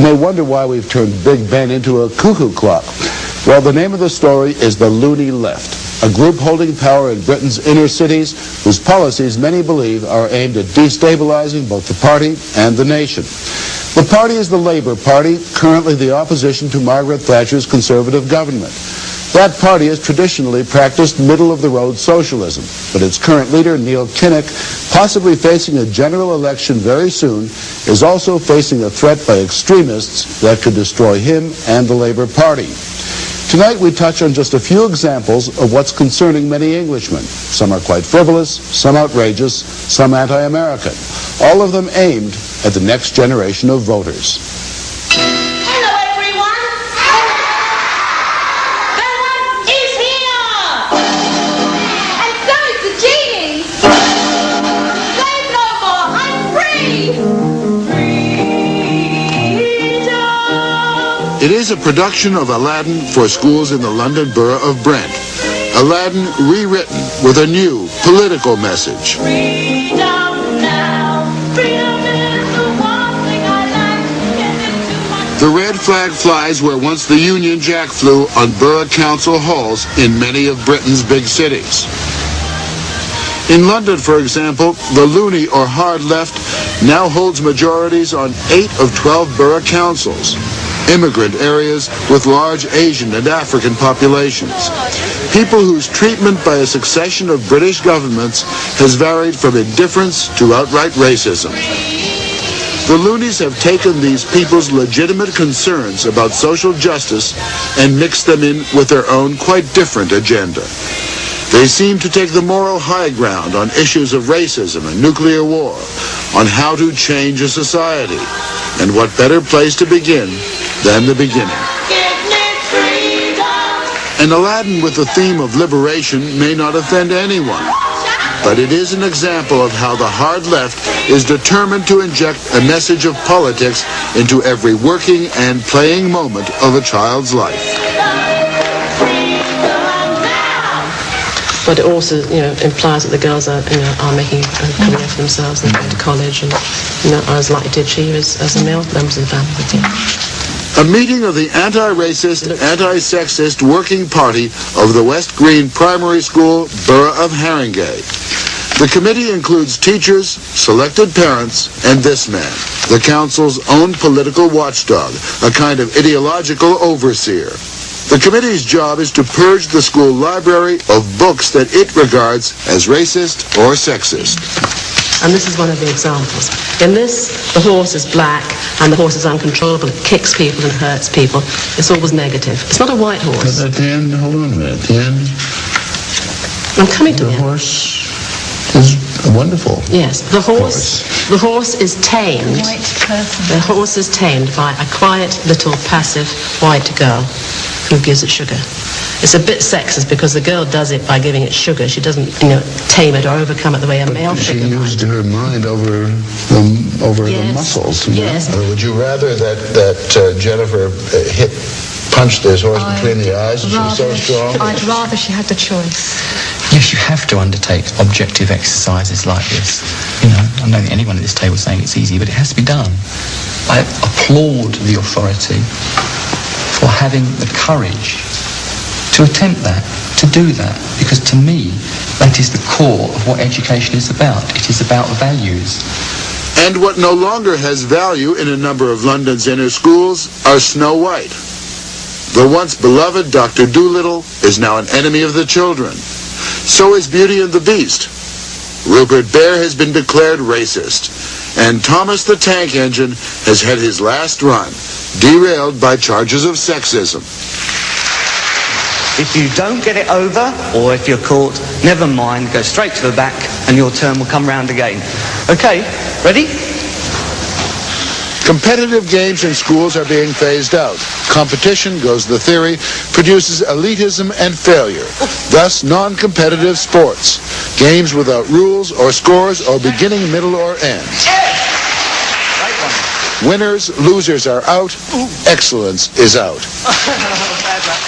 may wonder why we've turned Big Ben into a cuckoo clock. Well, the name of the story is the Loony Left, a group holding power in Britain's inner cities whose policies many believe are aimed at destabilizing both the party and the nation. The party is the Labour Party, currently the opposition to Margaret Thatcher's Conservative government. That party has traditionally practiced middle-of-the-road socialism, but its current leader, Neil Kinnock, possibly facing a general election very soon, is also facing a threat by extremists that could destroy him and the Labour Party. Tonight we touch on just a few examples of what's concerning many Englishmen. Some are quite frivolous, some outrageous, some anti-American, all of them aimed at the next generation of voters. It is a production of Aladdin for schools in the London Borough of Brent. Aladdin rewritten with a new political message. The red flag flies where once the Union Jack flew on borough council halls in many of Britain's big cities. In London, for example, the Loony or Hard Left now holds majorities on 8 of 12 borough councils. Immigrant areas with large Asian and African populations. People whose treatment by a succession of British governments has varied from indifference to outright racism. The Loonies have taken these people's legitimate concerns about social justice and mixed them in with their own quite different agenda. They seem to take the moral high ground on issues of racism and nuclear war, on how to change a society, and what better place to begin than the beginning. An Aladdin with the theme of liberation may not offend anyone, but it is an example of how the Hard Left is determined to inject a message of politics into every working and playing moment of a child's life. But it also, implies that the girls are making a career for themselves and going to college and, are as likely to achieve as the male members of the family. A meeting of the anti-racist, anti-sexist working party of the West Green Primary School, Borough of Haringey. The committee includes teachers, selected parents, and this man, the council's own political watchdog, a kind of ideological overseer. The committee's job is to purge the school library of books that it regards as racist or sexist. And this is one of the examples. In this, the horse is black and the horse is uncontrollable. It kicks people and hurts people. It's always negative. It's not a white horse. But at the end, hold on a minute. At the end, I'm coming to the it. horse is wonderful. Yes, the horse is tamed. White person. The horse is tamed by a quiet little passive white girl who gives it sugar. It's a bit sexist because the girl does it by giving it sugar. She doesn't, tame it or overcome it the way a male figure might. She used her mind over the muscles. Yes. Would you rather that Jennifer punched this horse between the eyes and she was so strong? I'd rather she had the choice. Yes, you have to undertake objective exercises like this. I don't think anyone at this table is saying it's easy, but it has to be done. I applaud the authority for having the courage to attempt that, to do that, because to me, that is the core of what education is about. It is about values. And what no longer has value in a number of London's inner schools are Snow White. The once beloved Dr. Dolittle is now an enemy of the children. So is Beauty and the Beast. Rupert Bear has been declared racist. And Thomas the Tank Engine has had his last run, derailed by charges of sexism. If you don't get it over, or if you're caught, never mind, go straight to the back and your turn will come round again. Okay, ready? Competitive games in schools are being phased out. Competition, goes the theory, produces elitism and failure. Thus, non-competitive sports. Games without rules or scores or beginning, middle, or end. Winners, losers are out. Excellence is out.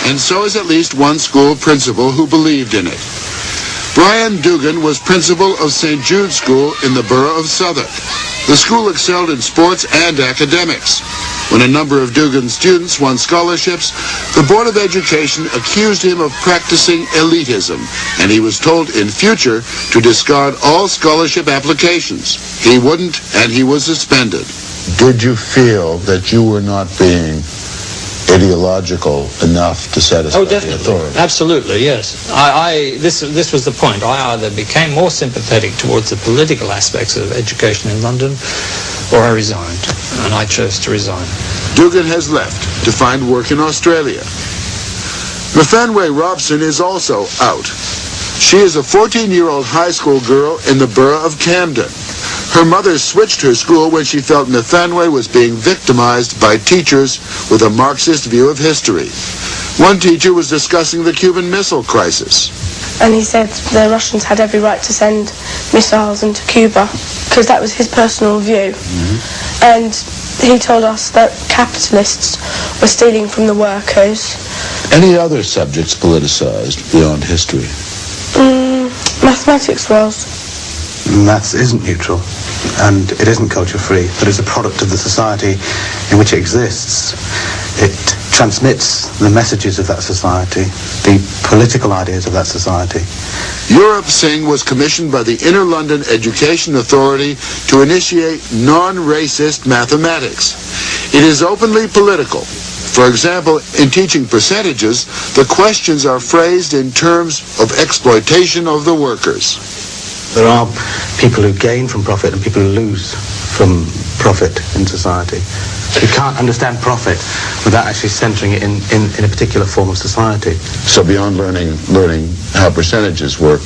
And so is at least one school principal who believed in it. Brian Dugan was principal of St. Jude's School in the borough of Southwark. The school excelled in sports and academics. When a number of Dugan's students won scholarships, the Board of Education accused him of practicing elitism, and he was told in future to discard all scholarship applications. He wouldn't, and he was suspended. Did you feel that you were not being ideological enough to satisfy the authority? Absolutely, yes. This was the point. I either became more sympathetic towards the political aspects of education in London, or I resigned, and I chose to resign. Dugan has left to find work in Australia. Nathaniel Robson is also out. She is a 14-year-old high school girl in the borough of Camden. Her mother switched her school when she felt Nathaniel was being victimized by teachers with a Marxist view of history. One teacher was discussing the Cuban Missile Crisis. And he said the Russians had every right to send missiles into Cuba, because that was his personal view. And he told us that capitalists were stealing from the workers. Any other subjects politicized beyond history? Mathematics was. Maths isn't neutral, and it isn't culture-free, but is a product of the society in which it exists. It transmits the messages of that society, the political ideas of that society. Europe Singh was commissioned by the Inner London Education Authority to initiate non-racist mathematics. It is openly political. For example, in teaching percentages, the questions are phrased in terms of exploitation of the workers. There are people who gain from profit and people who lose from profit in society. You can't understand profit without actually centering it in a particular form of society. So beyond learning how percentages work,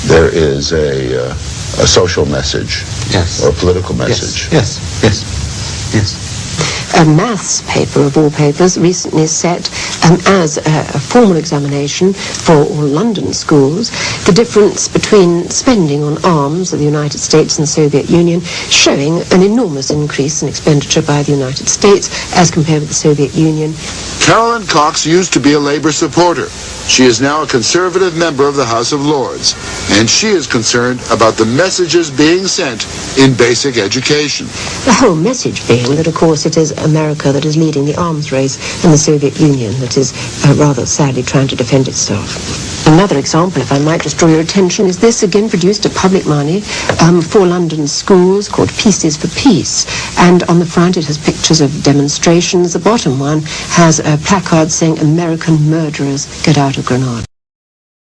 there is a social message, yes, or a political message. Yes. A maths paper, of all papers, recently set as a formal examination for all London schools the difference between spending on arms of the United States and the Soviet Union, showing an enormous increase in expenditure by the United States as compared with the Soviet Union. Carolyn Cox used to be a Labour supporter. She is now a Conservative member of the House of Lords, and she is concerned about the messages being sent in basic education. The whole message being that, of course, it is America that is leading the arms race and the Soviet Union that is rather sadly trying to defend itself. Another example, if I might just draw your attention, is this, again produced at public money for London schools, called Pieces for Peace. And on the front it has pictures of demonstrations. The bottom one has a placard saying, "American murderers, get out of Grenada."